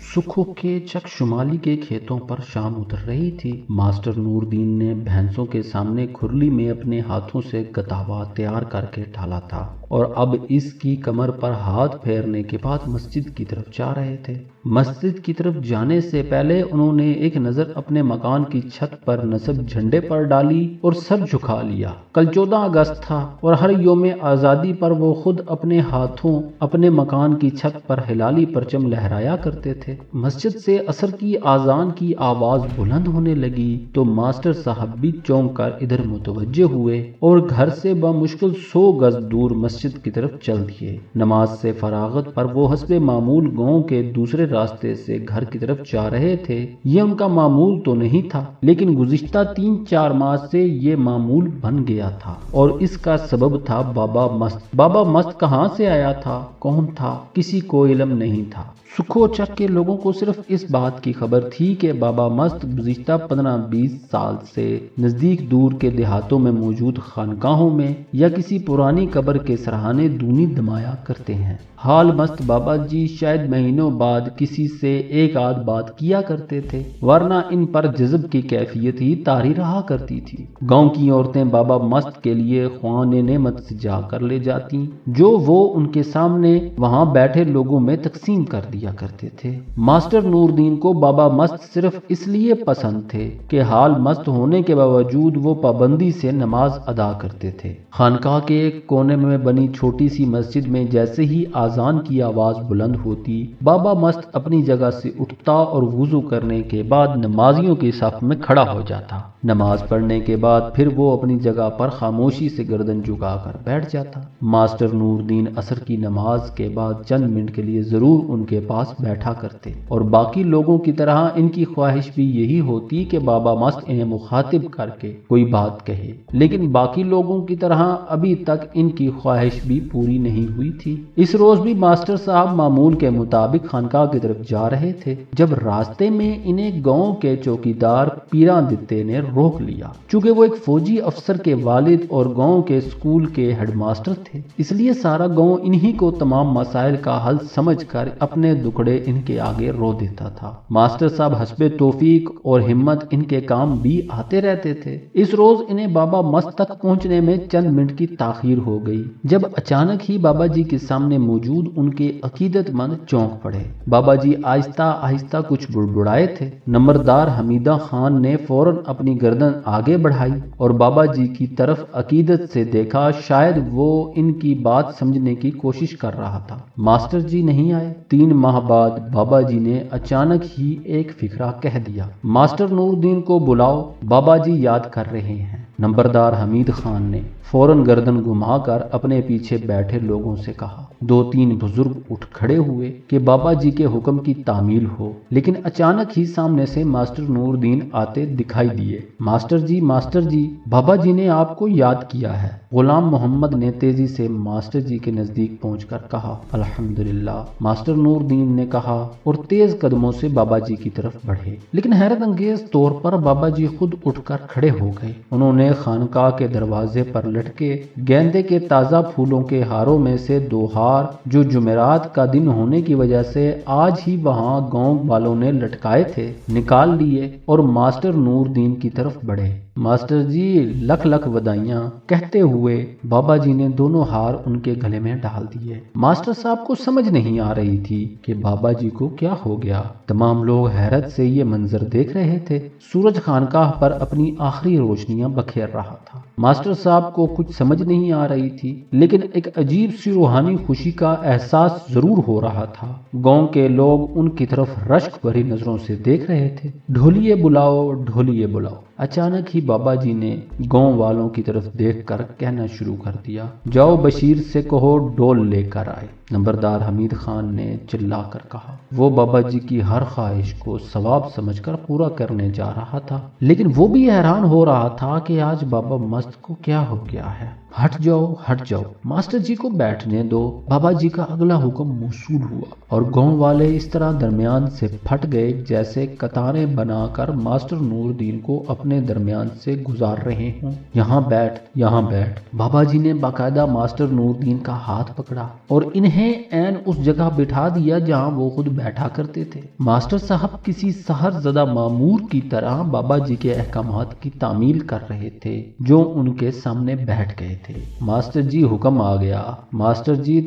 سکھو کے چک شمالی کے کھیتوں پر شام اتر رہی تھی۔ ماسٹر نور دین نے بھینسوں کے سامنے کھرلی میں اپنے ہاتھوں سے گتاوا تیار کر کے ڈالا تھا اور اب اس کی کمر پر ہاتھ پھیرنے کے بعد مسجد کی طرف جا رہے تھے۔ مسجد کی طرف جانے سے پہلے انہوں نے ایک نظر اپنے مکان کی چھت پر نصب جھنڈے پر ڈالی اور سر جھکا لیا۔ کل 14 اگست تھا اور ہر یوم آزادی پر وہ خود اپنے ہاتھوں اپنے مکان کی چھت پر ہلالی پرچم لہرایا کرتے تھے۔ مسجد سے عصر کی اذان کی آواز بلند ہونے لگی تو ماسٹر صاحب بھی چونک کر ادھر متوجہ ہوئے اور گھر سے بمشکل 100 گز دور مسجد کی طرف چل دیے۔ نماز سے فراغت پر وہ حسب معمول گاؤں کے دوسرے راستے سے گھر کی طرف جا رہے تھے۔ یہ ان کا معمول تو نہیں تھا، لیکن گزشتہ 3-4 ماہ سے یہ معمول بن گیا تھا اور اس کا سبب تھا بابا مست۔ بابا مست کہاں سے آیا تھا، کون تھا، کسی کو علم نہیں تھا۔ سکھو چک کے لوگوں کو صرف اس بات کی خبر تھی کہ بابا مست گزشتہ 15-20 سال سے نزدیک دور کے دیہاتوں میں موجود خانقاہوں میں یا کسی پرانی قبر کے سرہانے دونی دمایا کرتے ہیں۔ حال مست بابا جی شاید مہینوں بعد کسی سے ایک آدھ بات کیا کرتے تھے، ورنہ ان پر جذب کی کیفیت ہی طاری رہا کرتی تھی۔ گاؤں کی عورتیں بابا مست کے لیے خوان نعمت سے جا کر لے جاتی جو وہ ان کے سامنے وہاں بیٹھے لوگوں میں تقسیم کر دیا کرتے تھے۔ ماسٹر نور دین کو بابا مست صرف اس لیے پسند تھے کہ حال مست ہونے کے باوجود وہ پابندی سے نماز ادا کرتے تھے۔ خانقاہ کے ایک کونے میں بنی چھوٹی سی مسجد میں جیسے ہی اذان کی آواز بلند ہوتی، بابا مست اپنی جگہ سے اٹھتا اور وضو کرنے کے بعد نمازیوں کے صف میں کھڑا ہو جاتا۔ نماز پڑھنے کے بعد پھر وہ اپنی جگہ پر خاموشی سے گردن جھکا کر بیٹھ جاتا۔ ماسٹر نور دین عصر کی نماز کے بعد چند منٹ کے لیے ضرور ان کے پاس بیٹھا کرتے اور باقی لوگوں کی طرح ان کی خواہش بھی یہی ہوتی کہ بابا مست انہیں مخاطب کر کے کوئی بات کہے، لیکن باقی لوگوں کی طرح ابھی تک ان کی خواہش بھی پوری نہیں ہوئی تھی۔ اس روز بھی ماسٹر صاحب معمول کے مطابق خانقاہ کی طرف جا رہے تھے جب راستے میں انہیں گاؤں کے چوکیدار پیراں دتے نے روک لیا۔ چونکہ وہ ایک فوجی افسر کے والد اور گاؤں کے اسکول کے ہیڈ ماسٹر تھے، اس لیے سارا گاؤں انہی کو تمام مسائل کا حل سمجھ کر اپنے دکھڑے ان کے آگے رو دیتا تھا۔ ماسٹر صاحب حسب توفیق اور ہمت ان کے کام بھی آتے رہتے تھے۔ اس روز انہیں بابا مست تک پہنچنے میں چند منٹ کی تاخیر ہو گئی جب اچانک ہی بابا جی کے سامنے موجود ان کے عقیدت مند چونک پڑے۔ بابا جی آہستہ آہستہ کچھ بڑبڑائے تھے۔ نمبردار حمیدہ خان نے فوراً اپنی گردن آگے بڑھائی اور بابا جی کی طرف عقیدت سے دیکھا، شاید وہ ان کی بات سمجھنے کی کوشش کر رہا تھا۔ ماسٹر جی نہیں آئے؟ 3 ماہ بعد بابا جی نے اچانک ہی ایک فقرہ کہہ دیا، ماسٹر نور دین کو بلاؤ، بابا جی یاد کر رہے ہیں۔ نمبردار حمید خان نے فوراً گردن گھما کر اپنے پیچھے بیٹھے لوگوں سے کہا۔ 2-3 بزرگ اٹھ کھڑے ہوئے کہ بابا جی کے حکم کی تعمیل ہو، لیکن اچانک ہی سامنے سے ماسٹر نور دین آتے دکھائی دیے۔ ماسٹر جی، بابا جی نے آپ کو یاد کیا ہے۔ غلام محمد نے تیزی سے ماسٹر جی کے نزدیک پہنچ کر کہا۔ الحمدللہ، ماسٹر نور دین نے کہا اور تیز قدموں سے بابا جی کی طرف بڑھے، لیکن حیرت انگیز طور پر بابا جی خود اٹھ کر کھڑے ہو گئے۔ انہوں نے خانقاہ کے دروازے پر لٹکے گیندے کے تازہ پھولوں کے ہاروں میں سے 2 ہار جو جمعرات کا دن ہونے کی وجہ سے آج ہی وہاں گاؤں والوں نے لٹکائے تھے نکال لیے اور ماسٹر نور دین کی طرف بڑھے۔ ماسٹر جی لکھ لکھ وداعیاں کہتے ہوئے بابا جی نے دونوں ہار ان کے گلے میں ڈال دیے۔ ماسٹر صاحب کو سمجھ نہیں آ رہی تھی کہ بابا جی کو کیا ہو گیا۔ تمام لوگ حیرت سے یہ منظر دیکھ رہے تھے۔ سورج خانقاہ پر اپنی آخری روشنیاں بکھیر رہا تھا۔ ماسٹر صاحب کو کچھ سمجھ نہیں آ رہی تھی، لیکن ایک عجیب سی روحانی خوشی کا احساس ضرور ہو رہا تھا۔ گاؤں کے لوگ ان کی طرف رشک بھری نظروں سے دیکھ رہے تھے۔ ڈھولیے بلاؤ، ڈھولیے بلاؤ۔ اچانک ہی بابا جی نے گاؤں والوں کی طرف دیکھ کر کہنا شروع کر دیا، جاؤ بشیر سے کہو ڈول لے کر آئے۔ نمبردار حمید خان نے چلا کر کہا۔ وہ بابا جی کی ہر خواہش کو ثواب سمجھ کر پورا کرنے جا رہا تھا، لیکن وہ بھی حیران ہو رہا تھا کہ آج بابا مست کو کیا ہو گیا ہے۔ ہٹ جاؤ ماسٹر جی کو بیٹھنے دو۔ بابا جی کا اگلا حکم موصول ہوا اور گاؤں والے اس طرح درمیان سے پھٹ گئے جیسے قطاریں بنا کر ماسٹر نور الدین کو اپنے درمیان سے گزار رہے ہوں۔ یہاں بیٹھ۔ بابا جی نے باقاعدہ ماسٹر نور الدین کا ہاتھ پکڑا اور انہیں عین اس جگہ بٹھا دیا جہاں وہ خود بیٹھا کرتے تھے۔ ماسٹر صاحب کسی سحر زدہ مامور کی طرح بابا جی کے احکامات کی تعمیل کر رہے تھے جو ان کے سامنے بیٹھ گئے تھے۔ ماسٹر جی حکم آ گیا، ماسٹر جی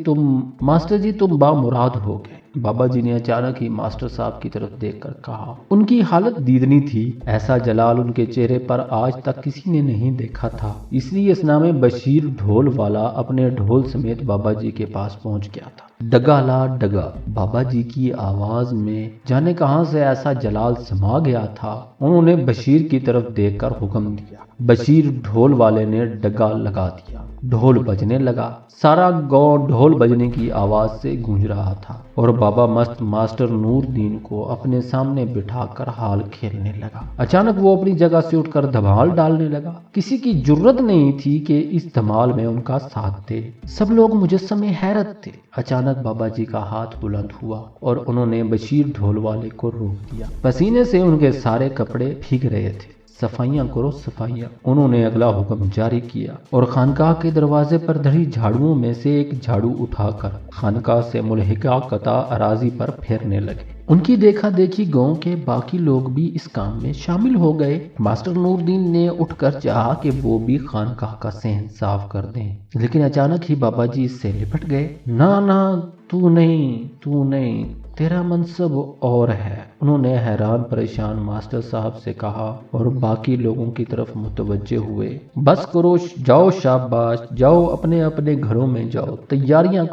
تم بامراد ہو گئے۔ بابا جی نے اچانک ہی ماسٹر صاحب کی طرف دیکھ کر کہا۔ ان کی حالت دیدنی تھی، ایسا جلال ان کے چہرے پر آج تک کسی نے نہیں دیکھا تھا، اس لیے اس نام بشیر ڈھول والا اپنے ڈھول سمیت بابا جی کے پاس پہنچ گیا تھا۔ ڈگا لا ڈگا، بابا جی کی آواز میں جانے کہاں سے ایسا جلال سما گیا تھا۔ انہوں نے بشیر کی طرف دیکھ کر حکم دیا۔ بشیر ڈھول والے نے ڈگا لگا دیا، ڈھول بجنے لگا۔ سارا گاؤں ڈھول بجنے کی آواز سے گونج رہا تھا اور بابا مست ماسٹر نور الدین کو اپنے سامنے بٹھا کر حال کھیلنے لگا۔ اچانک وہ اپنی جگہ سے اٹھ کر دھمال ڈالنے لگا۔ کسی کی جرت نہیں تھی کہ اس دھمال میں ان کا ساتھ دے۔ سب لوگ مجسم حیرت تھے۔ اچانک بابا جی کا ہاتھ بلند ہوا اور انہوں نے بشیر ڈھول والے کو روک دیا۔ پسینے سے ان کے سارے کپڑے بھیگ رہے تھے۔ صفائیاں کرو صفائیاں، انہوں نے اگلا حکم جاری کیا اور خانقاہ کے دروازے پر دھری جھاڑوؤں میں سے ایک جھاڑو اٹھا کر خانقاہ سے ملحقہ قطع اراضی پر پھیرنے لگے۔ ان کی دیکھا دیکھی گاؤں کے باقی لوگ بھی اس کام میں شامل ہو گئے۔ ماسٹر نور الدین نے اٹھ کر چاہا کہ وہ بھی خانقاہ کا صحن صاف کر دیں، لیکن اچانک ہی بابا جی اس سے لپٹ گئے۔ نہ تو نہیں، تیرا منصب اور ہے، انہوں نے حیران پریشان ماسٹر صاحب سے کہا اور باقی لوگوں کی طرف متوجہ ہوئے۔ بس کرو، جاؤ شاباش، جاؤ اپنے اپنے گھروں میں جاؤ، تیاریاں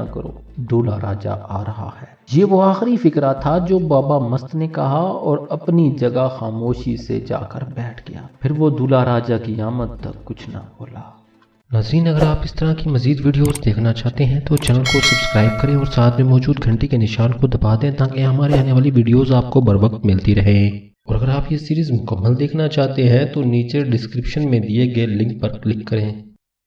کرو، دولہا راجہ آ رہا ہے۔ یہ وہ آخری فقرہ تھا جو بابا مست نے کہا اور اپنی جگہ خاموشی سے جا کر بیٹھ گیا۔ پھر وہ دولہا راجہ کی آمد تک کچھ نہ بولا۔ ناظرین، اگر آپ اس طرح کی مزید ویڈیوز دیکھنا چاہتے ہیں تو چینل کو سبسکرائب کریں اور ساتھ میں موجود گھنٹی کے نشان کو دبا دیں تاکہ ہمارے آنے والی ویڈیوز آپ کو بر وقت ملتی رہیں۔ اور اگر آپ یہ سیریز مکمل دیکھنا چاہتے ہیں تو نیچے ڈسکرپشن میں دیے گئے لنک پر کلک کریں۔